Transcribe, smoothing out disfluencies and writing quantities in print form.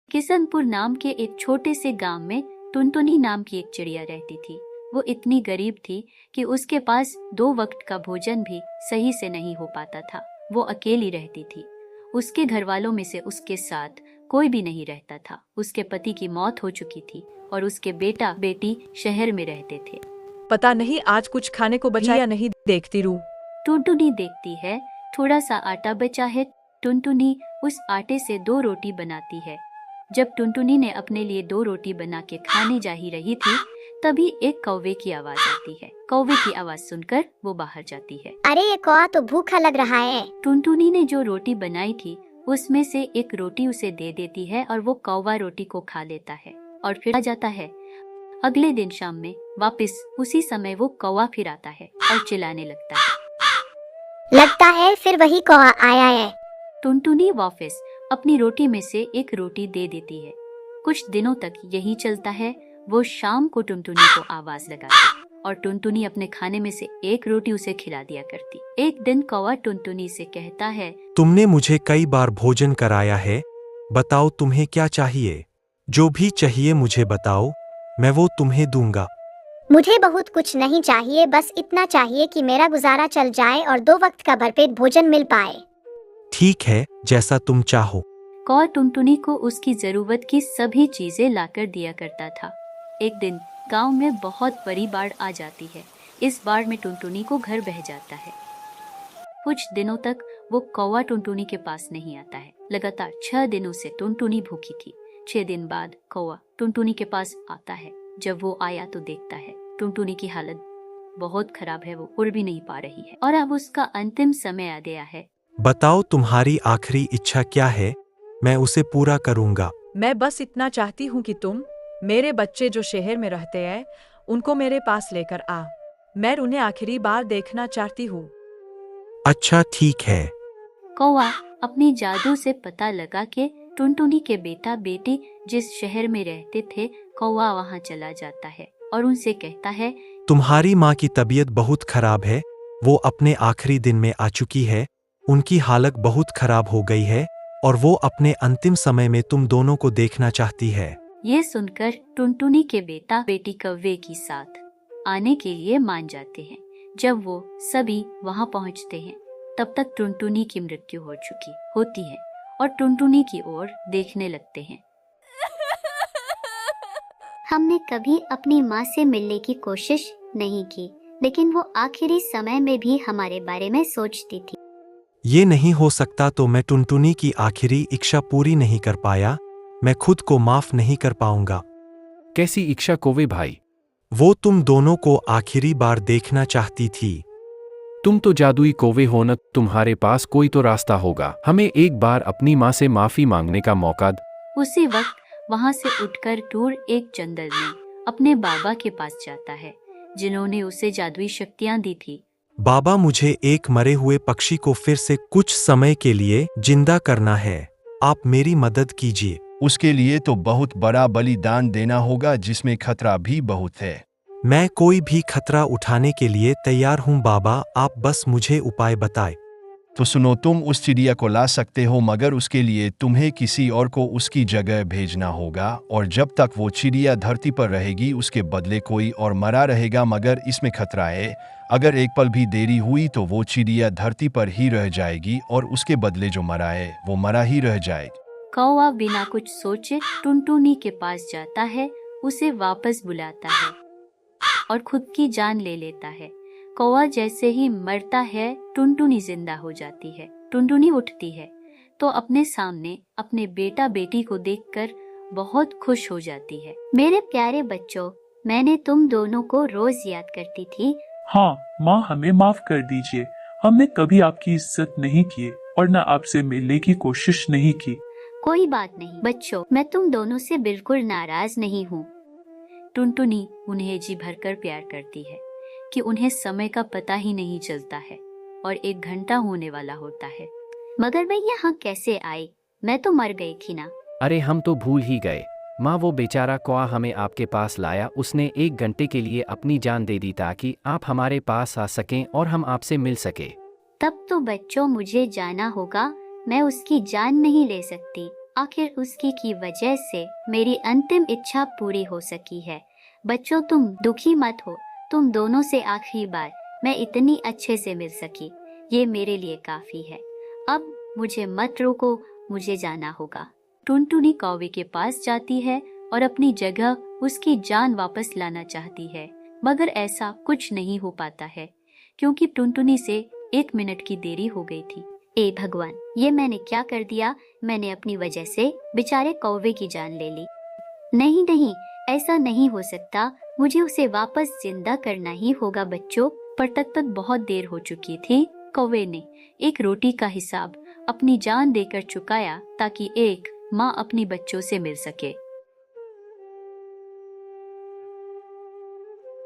किशनपुर नाम के एक छोटे से गांव में टुनटुनी नाम की एक चिड़िया रहती थी। वो इतनी गरीब थी कि उसके पास 2 वक्त का भोजन भी सही से नहीं हो पाता था। वो अकेली रहती थी। उसके घर वालों में से उसके साथ कोई भी नहीं रहता था। उसके पति की मौत हो चुकी थी और उसके बेटा बेटी शहर में रहते थे। पता नहीं आज कुछ खाने को बचा या नहीं, देखती रू। टुनटुनी देखती है, थोड़ा सा आटा बचा है। टुनटुनी उस आटे से 2 रोटी बनाती है। जब टुनटुनी ने अपने लिए 2 रोटी बना के खाने जा ही रही थी, तभी एक कौवे की आवाज आती है। कौवे की आवाज सुनकर वो बाहर जाती है। अरे ये कौवा तो भूखा लग रहा है। टुनटुनी ने जो रोटी बनाई थी उसमें से एक रोटी उसे दे देती है और वो कौवा रोटी को खा लेता है और फिर आ जाता है। अगले दिन शाम में वापस उसी समय वो कौवा फिर आता है और चिल्लाने लगता है। लगता है फिर वही कौवा आया है। टुनटुनी वापस अपनी रोटी में से एक रोटी दे देती है। कुछ दिनों तक यही चलता है। वो शाम को टुनटुनी को आवाज लगाती और टुनटुनी अपने खाने में से एक रोटी उसे खिला दिया करती। एक दिन कौवा टुनटुनी से कहता है, तुमने मुझे कई बार भोजन कराया है, बताओ तुम्हें क्या चाहिए? जो भी चाहिए मुझे बताओ, मैं वो तुम्हें दूंगा। मुझे बहुत कुछ नहीं चाहिए, बस इतना चाहिए कि मेरा गुजारा चल जाए और 2 वक्त का भरपेट भोजन मिल पाए। ठीक है, जैसा तुम चाहो। कौवा टुनटुनी को उसकी जरूरत की सभी चीजें लाकर दिया करता था। एक दिन गांव में बहुत बड़ी बाढ़ आ जाती है। इस बाढ़ में टुनटुनी को घर बह जाता है। कुछ दिनों तक वो कौवा टुनटुनी के पास नहीं आता है। लगातार 6 दिनों से टुनटुनी भूखी थी। 6 दिन बाद कौवा टुनटुनी के पास आता है। जब वो आया तो देखता है टुनटुनी की हालत बहुत खराब है। वो उड़ भी नहीं पा रही है और अब उसका अंतिम समय आ गया है। बताओ तुम्हारी आखिरी इच्छा क्या है, मैं उसे पूरा करूंगा। मैं बस इतना चाहती हूँ कि तुम मेरे बच्चे जो शहर में रहते हैं उनको मेरे पास लेकर आ। मैं उन्हें आखिरी बार देखना चाहती हूँ। अच्छा ठीक है। कौवा अपनी जादू से पता लगा के टुनटुनी के बेटा बेटी जिस शहर में रहते थे, कौवा वहाँ चला जाता है और उनसे कहता है, तुम्हारी माँ की तबीयत बहुत खराब है, वो अपने आखिरी दिन में आ चुकी है। उनकी हालत बहुत खराब हो गई है और वो अपने अंतिम समय में तुम दोनों को देखना चाहती है। ये सुनकर टुनटुनी के बेटा बेटी कौवे की साथ आने के लिए मान जाते हैं। जब वो सभी वहाँ पहुँचते हैं तब तक टुनटुनी की मृत्यु हो चुकी होती है और टुनटुनी की ओर देखने लगते हैं। हमने कभी अपनी माँ से मिलने की कोशिश नहीं की, लेकिन वो आखिरी समय में भी हमारे बारे में सोचती थी। ये नहीं हो सकता, तो मैं टुनटुनी की आखिरी इच्छा पूरी नहीं कर पाया। मैं खुद को माफ नहीं कर पाऊंगा। कैसी इच्छा कौवे भाई? वो तुम दोनों को आखिरी बार देखना चाहती थी। तुम तो जादुई कौवे हो न, तुम्हारे पास कोई तो रास्ता होगा। हमें एक बार अपनी माँ से माफी मांगने का मौका दो। उसी वक्त वहाँ से उठकर टूर एक जंगल में अपने बाबा के पास जाता है, जिन्होंने उसे जादुई शक्तियाँ दी थी। बाबा, मुझे एक मरे हुए पक्षी को फिर से कुछ समय के लिए जिंदा करना है। आप मेरी मदद कीजिए। उसके लिए तो बहुत बड़ा बलिदान देना होगा, जिसमें खतरा भी बहुत है। मैं कोई भी खतरा उठाने के लिए तैयार हूँ बाबा, आप बस मुझे उपाय बताएं। तो सुनो, तुम उस चिड़िया को ला सकते हो, मगर उसके लिए तुम्हें किसी और को उसकी जगह भेजना होगा, और जब तक वो चिड़िया धरती पर रहेगी उसके बदले कोई और मरा रहेगा। मगर इसमें खतरा है, अगर एक पल भी देरी हुई तो वो चिड़िया धरती पर ही रह जाएगी और उसके बदले जो मरा है वो मरा ही रह जाएगा। कौवा बिना कुछ सोचे टुनटुनी के पास जाता है, उसे वापस बुलाता है और खुद की जान ले लेता है। कौवा जैसे ही मरता है, टुनटुनी जिंदा हो जाती है। टुनटुनी उठती है तो अपने सामने अपने बेटा बेटी को देखकर बहुत खुश हो जाती है। मेरे प्यारे बच्चों, मैंने तुम दोनों को रोज याद करती थी। हाँ माँ, हमें माफ कर दीजिए। हमने कभी आपकी इज्जत नहीं की और न आपसे मिलने की कोशिश नहीं की। कोई बात नहीं बच्चों, मैं तुम दोनों से बिल्कुल नाराज नहीं हूँ। टुनटुनी उन्हें जी भरकर प्यार करती है कि उन्हें समय का पता ही नहीं चलता है और 1 घंटा होने वाला होता है। मगर मैं यहाँ कैसे आई? मैं तो मर गई थी ना। अरे हम तो भूल ही गए माँ, वो बेचारा कौवा हमें आपके पास लाया। उसने 1 घंटे के लिए अपनी जान दे दी ताकि आप हमारे पास आ सकें और हम आपसे मिल सके। तब तो बच्चों मुझे जाना होगा, मैं उसकी जान नहीं ले सकती। आखिर उसकी की वजह से मेरी अंतिम इच्छा पूरी हो सकी है। बच्चों, तुम दुखी मत हो, तुम दोनों से आखिरी बार मैं इतनी अच्छे से मिल सकी, ये मेरे लिए काफी है। अब मुझे मत रोको, मुझे जाना होगा। टुनटुनी कौवे के पास जाती है और अपनी जगह उसकी जान वापस लाना चाहती है, मगर ऐसा कुछ नहीं हो पाता है क्योंकि टुनटुनी से 1 मिनट की देरी हो गई थी। ए भगवान, ये मैंने क्या कर दिया? मैंने अपनी वजह से बेचारे कौवे की जान ले ली। नहीं नहीं, ऐसा नहीं हो सकता, मुझे उसे वापस जिंदा करना ही होगा बच्चों। पर तक बहुत देर हो चुकी थी। कौवे ने एक रोटी का हिसाब अपनी जान देकर चुकाया ताकि एक माँ अपनी बच्चों से मिल सके।